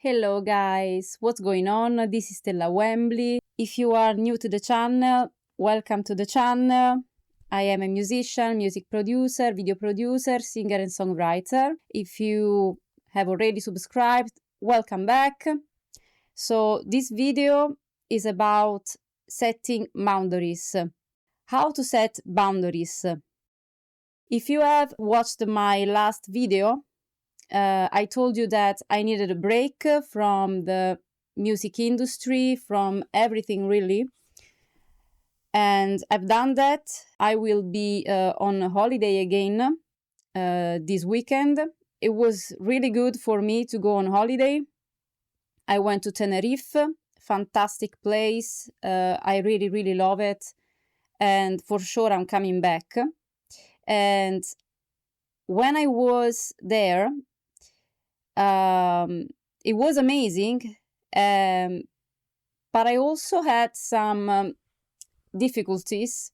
Hello guys, what's going on? This is Stella Wembley. If you are new to the channel, welcome to the channel. I am a musician, music producer, video producer, singer and songwriter. If you have already subscribed, welcome back. So this video is about setting boundaries. How to set boundaries. If you have watched my last video, I told you that I needed a break from the music industry, from everything really. And I've done that. I will be on a holiday again this weekend. It was really good for me to go on holiday. I went to Tenerife, fantastic place. I really, really love it. And for sure I'm coming back. And when I was there, it was amazing, but I also had some difficulties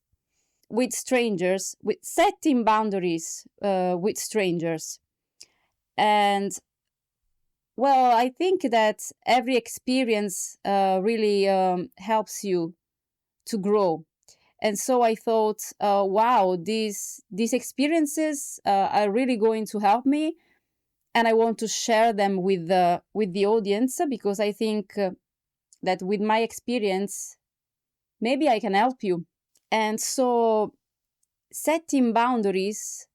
with strangers, with setting boundaries with strangers. And well, I think that every experience really helps you to grow. And so I thought, wow, these experiences are really going to help me. And I want to share them with the audience because I think that with my experience, maybe I can help you. And so setting boundaries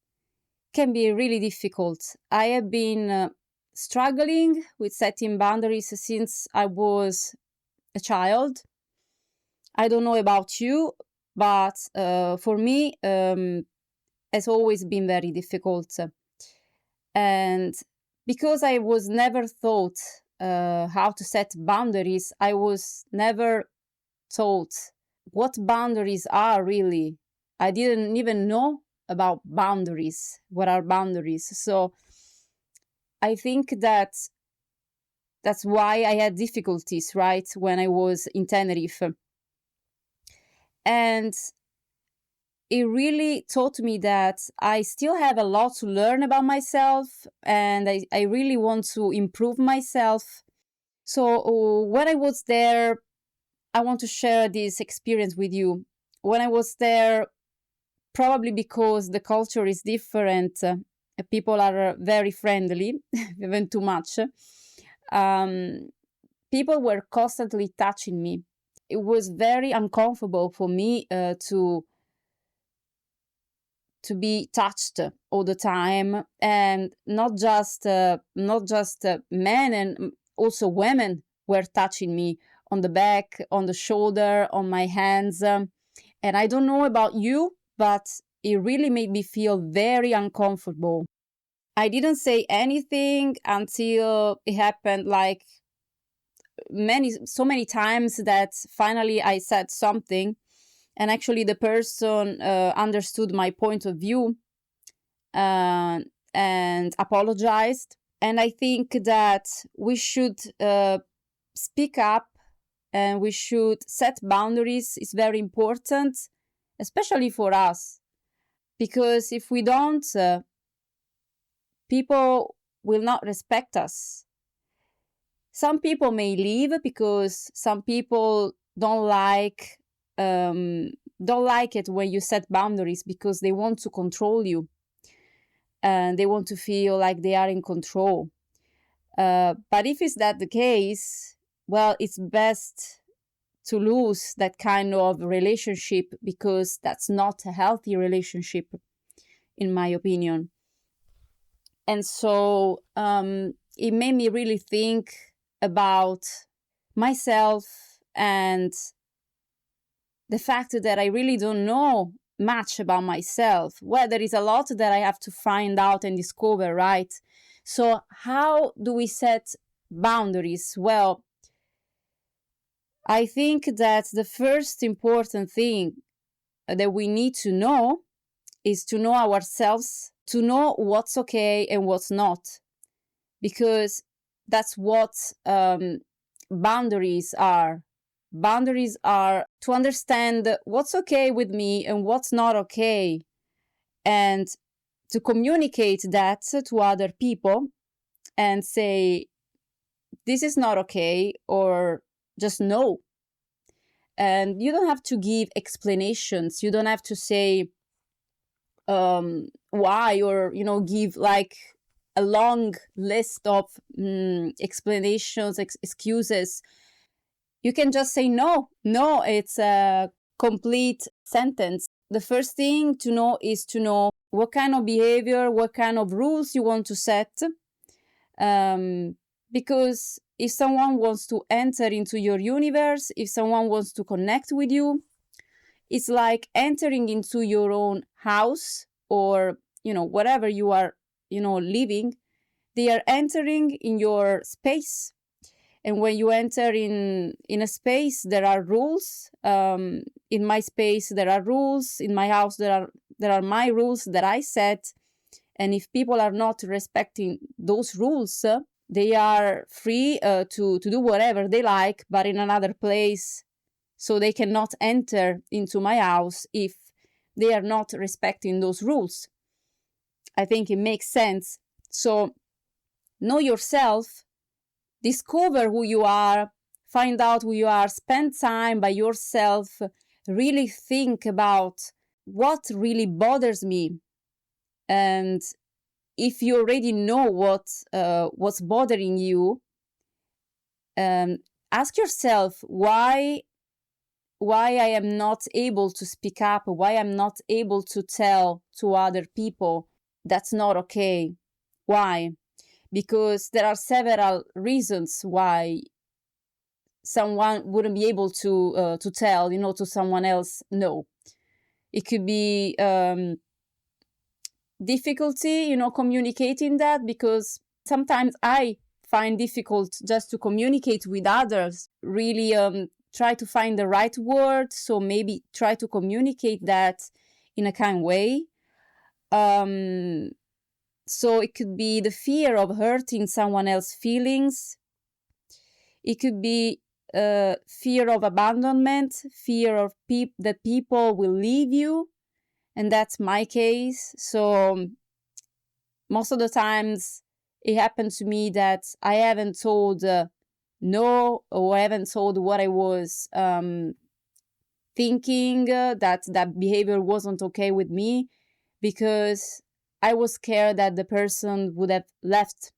can be really difficult. I have been struggling with setting boundaries since I was a child. I don't know about you, but for me, it's always been very difficult. And because I was never taught how to set boundaries, I was never taught what boundaries are really. I didn't even know about boundaries. What are boundaries? So I think that that's why I had difficulties, right, when I was in Tenerife. And it really taught me that I still have a lot to learn about myself and I really want to improve myself. So when I was there, I want to share this experience with you. When I was there, probably because the culture is different, people are very friendly, even too much. People were constantly touching me. It was very uncomfortable for me to be touched all the time, and not just men, and also women were touching me on the back, on the shoulder, on my hands. And I don't know about you, but it really made me feel very uncomfortable. I didn't say anything until it happened like so many times that finally I said something. And actually, the person understood my point of view and apologized. And I think that we should speak up and we should set boundaries. It's very important, especially for us. Because if we don't, people will not respect us. Some people may leave because some people don't like it when you set boundaries because they want to control you and they want to feel like they are in control. But if it's that the case, well, it's best to lose that kind of relationship because that's not a healthy relationship, in my opinion. And so it made me really think about myself and the fact that I really don't know much about myself. Well, there is a lot that I have to find out and discover, right? So how do we set boundaries? Well, I think that the first important thing that we need to know is to know ourselves, to know what's okay and what's not, because that's what boundaries are. Boundaries are to understand what's okay with me and what's not okay, and to communicate that to other people and say, this is not okay, or just no. And you don't have to give explanations. You don't have to say why, or give like a long list of explanations, excuses. You can just say no. No, it's a complete sentence. The first thing to know is to know what kind of behavior, what kind of rules you want to set. Because if someone wants to enter into your universe, if someone wants to connect with you, it's like entering into your own house, or whatever you are living. They are entering in your space. And when you enter in a space, there are rules. In my space there are rules. In my house there are my rules that I set. And if people are not respecting those rules, they are free to do whatever they like, but in another place. So they cannot enter into my house if they are not respecting those rules. I think it makes sense. So know yourself, discover who you are, find out who you are, spend time by yourself, really think about what really bothers me. And if you already know what's bothering you, ask yourself why I am not able to speak up, why I'm not able to tell to other people that's not okay. Why? Because there are several reasons why someone wouldn't be able to tell, to someone else no. It could be difficulty, communicating that, because sometimes I find difficult just to communicate with others, really try to find the right word. So maybe try to communicate that in a kind way. So it could be the fear of hurting someone else's feelings. It could be fear of abandonment, fear of that people will leave you. And that's my case. So most of the times it happened to me that I haven't told no, or I haven't told what I was thinking, that behavior wasn't okay with me, because I was scared that the person would have left.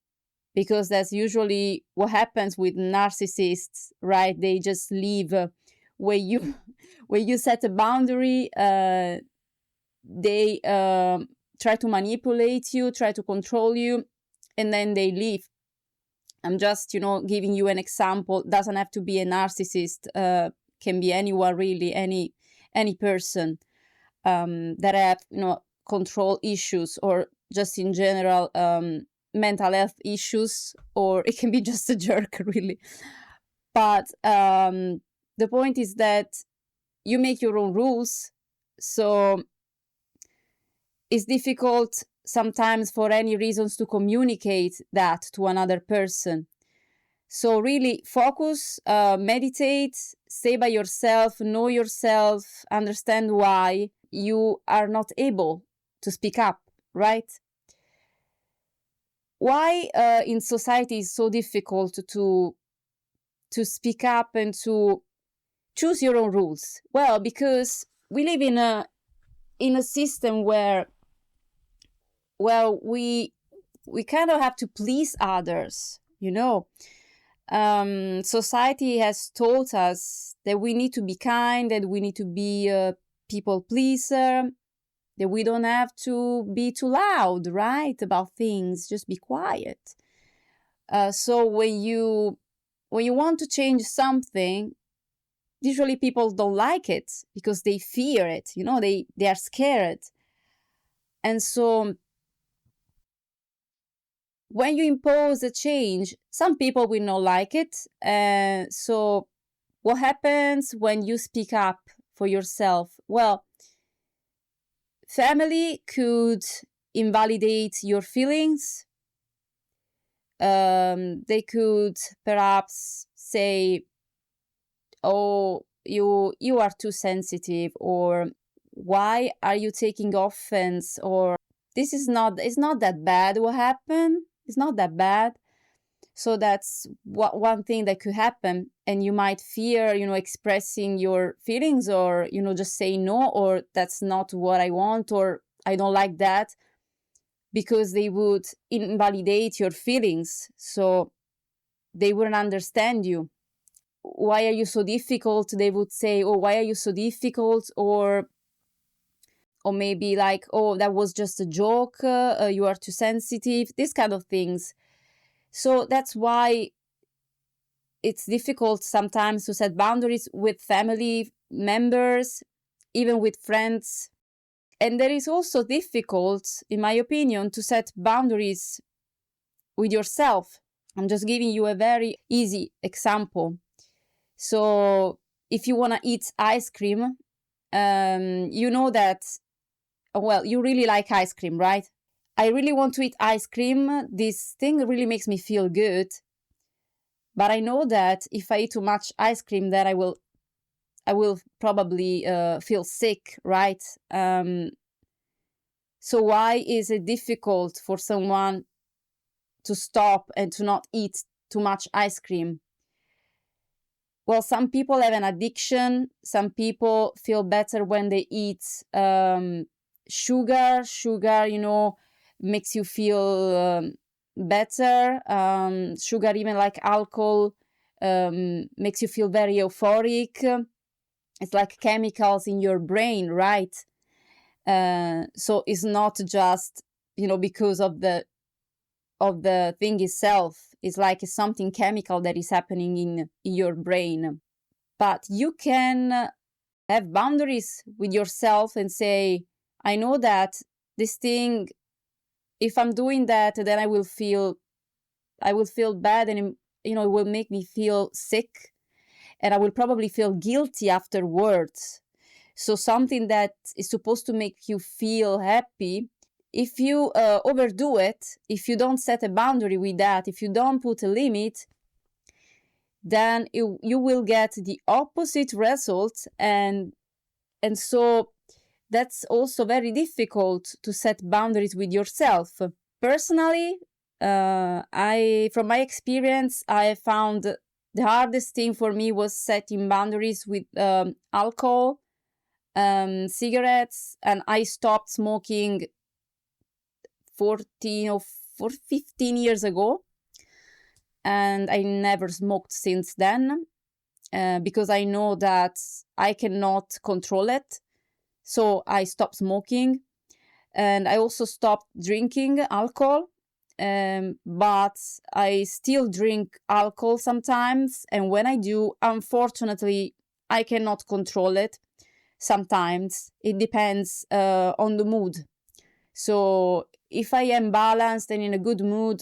Because that's usually what happens with narcissists, right? They just leave where you set a boundary. They try to manipulate you, try to control you, and then they leave. I'm just giving you an example. Doesn't have to be a narcissist. Can be anyone, really, any person that have control issues, or just in general mental health issues, or it can be just a jerk, really. But the point is that you make your own rules. So it's difficult sometimes for any reasons to communicate that to another person. So really focus, meditate, stay by yourself, know yourself, understand why you are not able to speak up, right? Why in society is so difficult to speak up and to choose your own rules? Well, because we live in a system where, well, we kind of have to please others, society has taught us that we need to be kind, that we need to be a people pleaser, that we don't have to be too loud, right, about things, just be quiet. So when you want to change something, usually people don't like it because they fear it, they are scared. And so when you impose a change, some people will not like it. So what happens when you speak up for yourself? Well, family could invalidate your feelings. They could perhaps say, oh, you are too sensitive, or why are you taking offense, or it's not that bad what happened. It's not that bad. So that's one thing that could happen. And you might fear, expressing your feelings, or, just say no, or that's not what I want, or I don't like that, because they would invalidate your feelings. So they wouldn't understand you. Why are you so difficult? They would say, oh, why are you so difficult? Or maybe like, oh, that was just a joke. You are too sensitive. These kind of things. So that's why it's difficult sometimes to set boundaries with family members, even with friends. And there is also difficult, in my opinion, to set boundaries with yourself. I'm just giving you a very easy example. So if you want to eat ice cream, you know that, well, you really like ice cream, right? I really want to eat ice cream. This thing really makes me feel good. But I know that if I eat too much ice cream, that I will probably feel sick, right? So why is it difficult for someone to stop and to not eat too much ice cream? Well, some people have an addiction. Some people feel better when they eat sugar. Sugar, makes you feel better. Sugar, even like alcohol, makes you feel very euphoric. It's like chemicals in your brain, right? So it's not just, because of the thing itself. It's like something chemical that is happening in your brain. But you can have boundaries with yourself and say, I know that this thing, if I'm doing that, then I will feel bad, and it will make me feel sick, and I will probably feel guilty afterwards. So something that is supposed to make you feel happy, if you overdo it, if you don't set a boundary with that, if you don't put a limit, then you will get the opposite result. And so that's also very difficult to set boundaries with yourself. Personally, from my experience, I found the hardest thing for me was setting boundaries with alcohol, cigarettes, and I stopped smoking 15 years ago, and I never smoked since then, because I know that I cannot control it. So I stopped smoking, and I also stopped drinking alcohol, but I still drink alcohol sometimes, and when I do, unfortunately, I cannot control it. Sometimes it depends on the mood. So if I am balanced and in a good mood,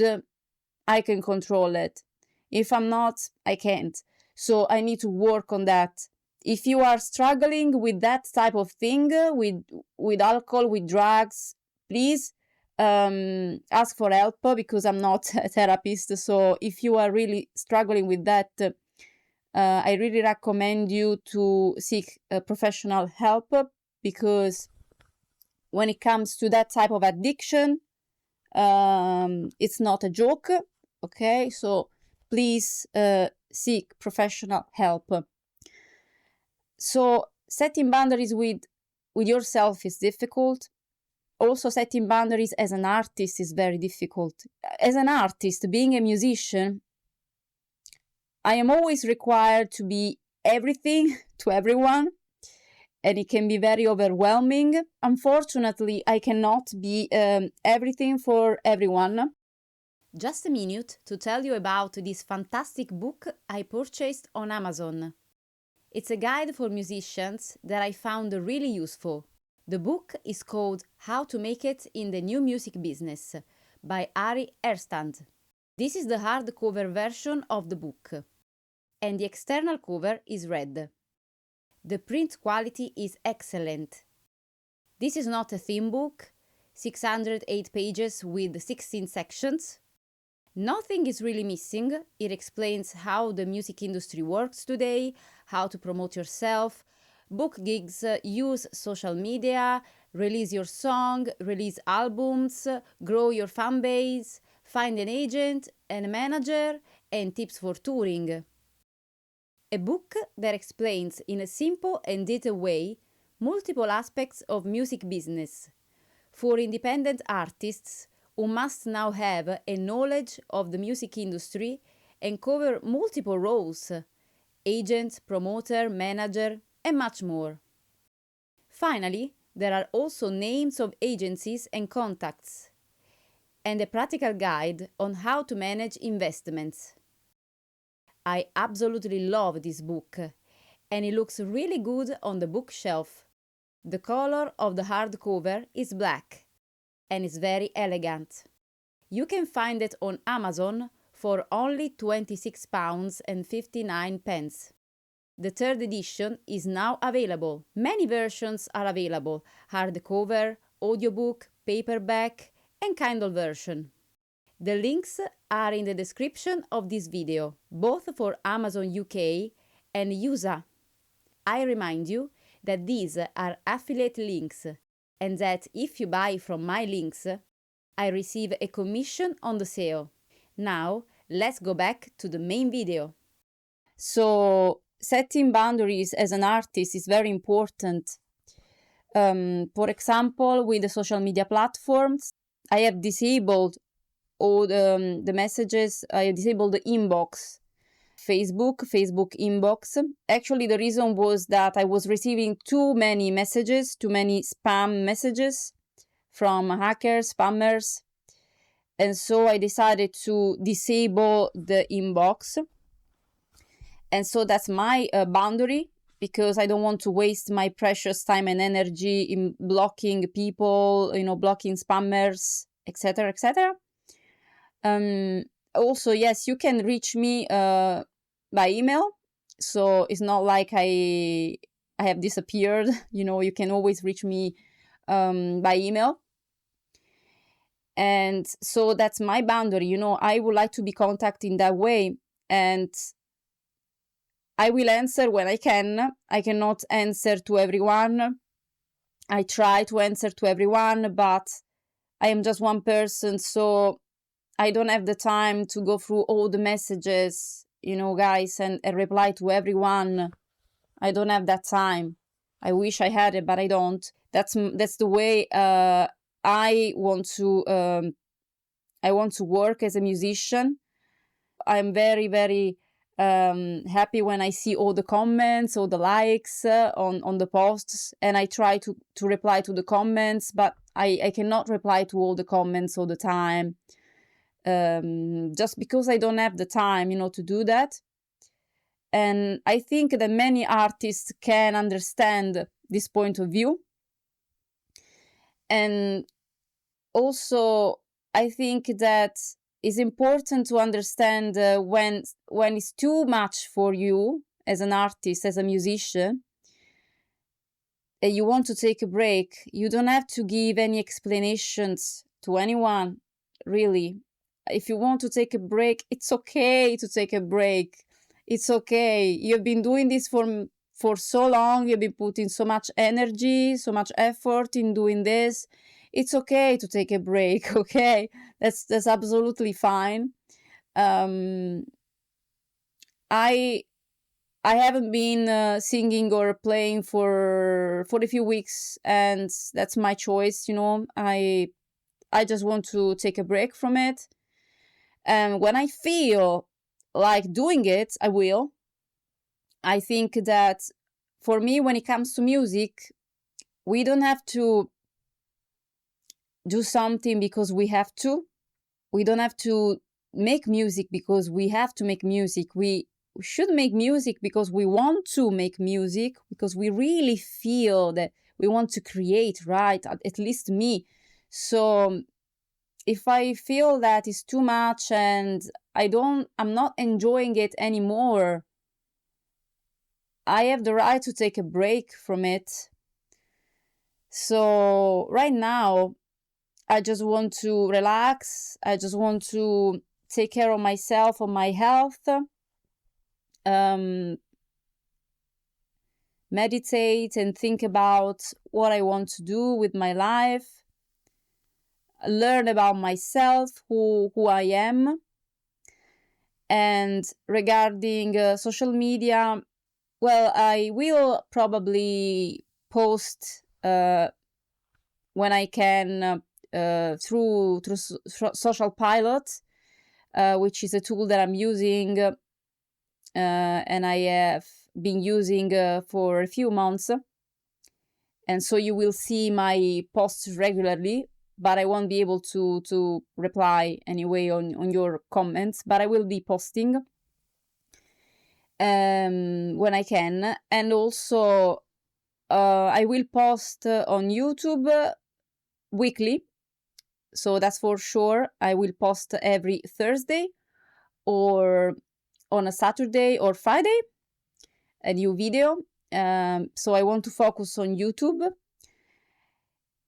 I can control it. If I'm not, I can't. So I need to work on that. If you are struggling with that type of thing, with alcohol, with drugs, please ask for help, because I'm not a therapist. So if you are really struggling with that, I really recommend you to seek professional help, because when it comes to that type of addiction, it's not a joke. Okay, so please seek professional help. So setting boundaries with yourself is difficult. Also, setting boundaries as an artist is very difficult. As an artist, being a musician, I am always required to be everything to everyone, and it can be very overwhelming. Unfortunately, I cannot be everything for everyone. Just a minute to tell you about this fantastic book I purchased on Amazon. It's a guide for musicians that I found really useful. The book is called How to Make It in the New Music Business by Ari Erstand. This is the hardcover version of the book, and the external cover is red. The print quality is excellent. This is not a theme book, 608 pages with 16 sections. Nothing is really missing. It explains how the music industry works today, how to promote yourself, book gigs, use social media, release your song, release albums, grow your fan base, find an agent, and Manager and Tips for Touring. A book that explains in a simple and detailed way multiple aspects of music business for independent artists who must now have a knowledge of the music industry and cover multiple roles: agent, promoter, manager, and much more. Finally, there are also names of agencies and contacts, and a practical guide on how to manage investments. I absolutely love this book, and it looks really good on the bookshelf. The color of the hardcover is black, and is very elegant. You can find it on Amazon for only £26.59. The third edition is now available. Many versions are available: hardcover, audiobook, paperback, and Kindle version. The links are in the description of this video, both for Amazon UK and USA. I remind you that these are affiliate links, and that if you buy from my links, I receive a commission on the sale. Now, let's go back to the main video. So, setting boundaries as an artist is very important. For example, with the social media platforms, I have disabled all the messages. I have disabled the inbox, Facebook inbox. Actually, the reason was that I was receiving too many messages, too many spam messages from hackers, spammers. And so I decided to disable the inbox. And so that's my boundary, because I don't want to waste my precious time and energy in blocking people, blocking spammers, etc., etc. Also, yes, you can reach me by email. So it's not like I have disappeared. You can always reach me by email. And so that's my boundary. I would like to be contacted in that way. And I will answer when I can. I cannot answer to everyone. I try to answer to everyone, but I am just one person, so I don't have the time to go through all the messages, guys, and reply to everyone. I don't have that time. I wish I had it, but I don't. That's the way I want to work as a musician. I'm very, very happy when I see all the comments, all the likes on the posts, and I try to reply to the comments, but I cannot reply to all the comments all the time, just because I don't have the time, to do that. And I think that many artists can understand this point of view. And also, I think that it's important to understand when it's too much for you as an artist, as a musician, and you want to take a break. You don't have to give any explanations to anyone, really. If you want to take a break, it's okay to take a break. It's okay. You've been doing this for so long. You've been putting so much energy, so much effort in doing this. It's okay to take a break, okay? That's absolutely fine. I haven't been singing or playing for a few weeks, and that's my choice, I just want to take a break from it. And when I feel like doing it, I will. I think that for me, when it comes to music, we don't have to do something because we have to. We don't have to make music because we have to make music. We should make music because we want to make music, because we really feel that we want to create, right? At least me. So if I feel that it's too much and I'm not enjoying it anymore, I have the right to take a break from it. So right now, I just want to relax. I just want to take care of myself, of my health. Meditate and think about what I want to do with my life. Learn about myself, who I am. And regarding social media, well, I will probably post when I can through Social Pilot, which is a tool that I'm using and I have been using for a few months. And so you will see my posts regularly, but I won't be able to reply anyway on your comments, but I will be posting when I can. And also I will post on YouTube weekly, so that's for sure. I will post every Thursday or on a Saturday or Friday a new video. So I want to focus on YouTube,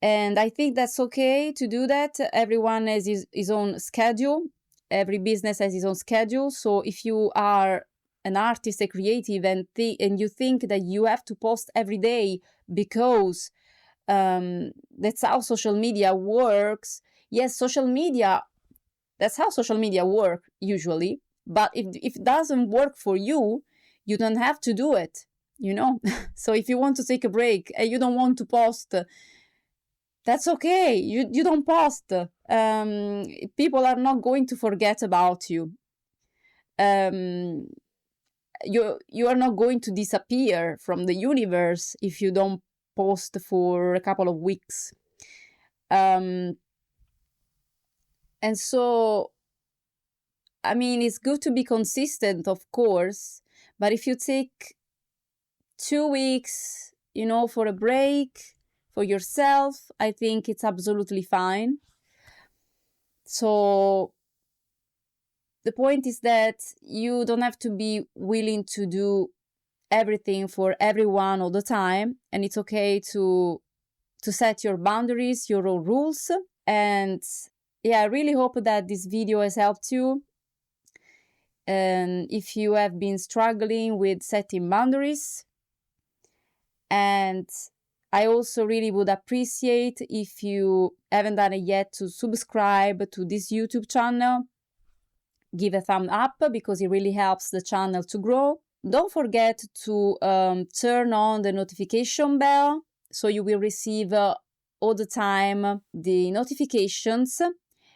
and I think that's okay to do that. Everyone has his own schedule. Every business has his own schedule. So if you are an artist, a creative, and you think that you have to post every day because that's how social media works. Yes, that's how social media work usually. But if it doesn't work for you, you don't have to do it, you know. So if you want to take a break and you don't want to post, that's okay. You don't post. People are not going to forget about you. You are not going to disappear from the universe if you don't post for a couple of weeks. And so, I mean, it's good to be consistent, of course, but if you take 2 weeks, you know, for a break for yourself, I think it's absolutely fine. So the point is that you don't have to be willing to do everything for everyone all the time, and it's okay to set your boundaries, your own rules. And yeah, I really hope that this video has helped you. And if you have been struggling with setting boundaries, and I also really would appreciate if you haven't done it yet to subscribe to this YouTube channel. Give a thumb up because it really helps the channel to grow. Don't forget to turn on the notification bell so you will receive all the time the notifications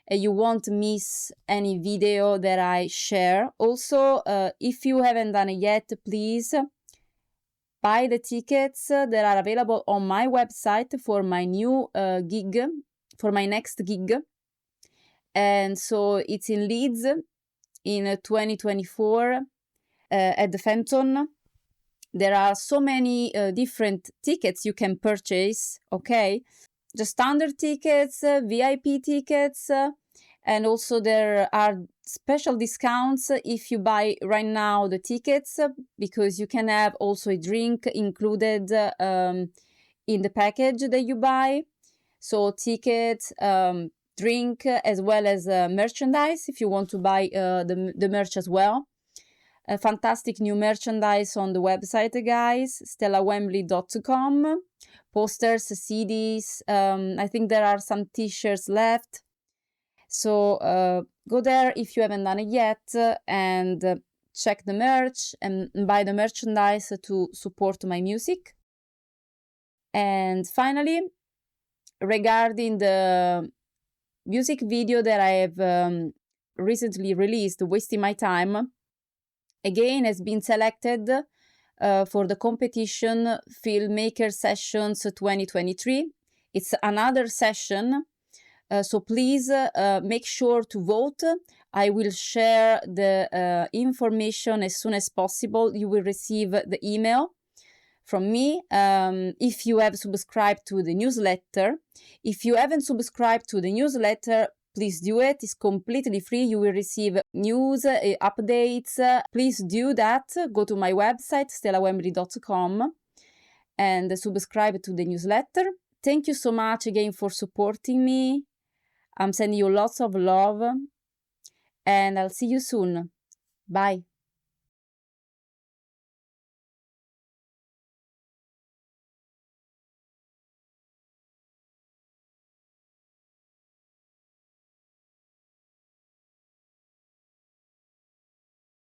and you won't miss any video that I share. Also, if you haven't done it yet, please buy the tickets that are available on my website for my new gig, for my next gig. And so it's in Leeds in 2024 at the Fenton. There are so many different tickets you can purchase, okay? The standard tickets, VIP tickets, and also there are special discounts if you buy right now the tickets, because you can have also a drink included in the package that you buy. So tickets, drink, as well as merchandise if you want to buy the merch as well. Fantastic new merchandise on the website, guys, stellawembley.com. Posters, CDs, I think there are some t-shirts left. So go there if you haven't done it yet, and check the merch and buy the merchandise to support my music. And finally, regarding the music video that I have recently released, Wasting My Time, again has been selected for the competition Filmmakers Sessions 2023. It's another session, so please make sure to vote. I will share the information as soon as possible. You will receive the email from me if you have subscribed to the newsletter. If you haven't subscribed to the newsletter, please do it. It's completely free. You will receive news, updates. Please do that. Go to my website, stellawembley.com, and subscribe to the newsletter. Thank you so much again for supporting me. I'm sending you lots of love, and I'll see you soon. Bye.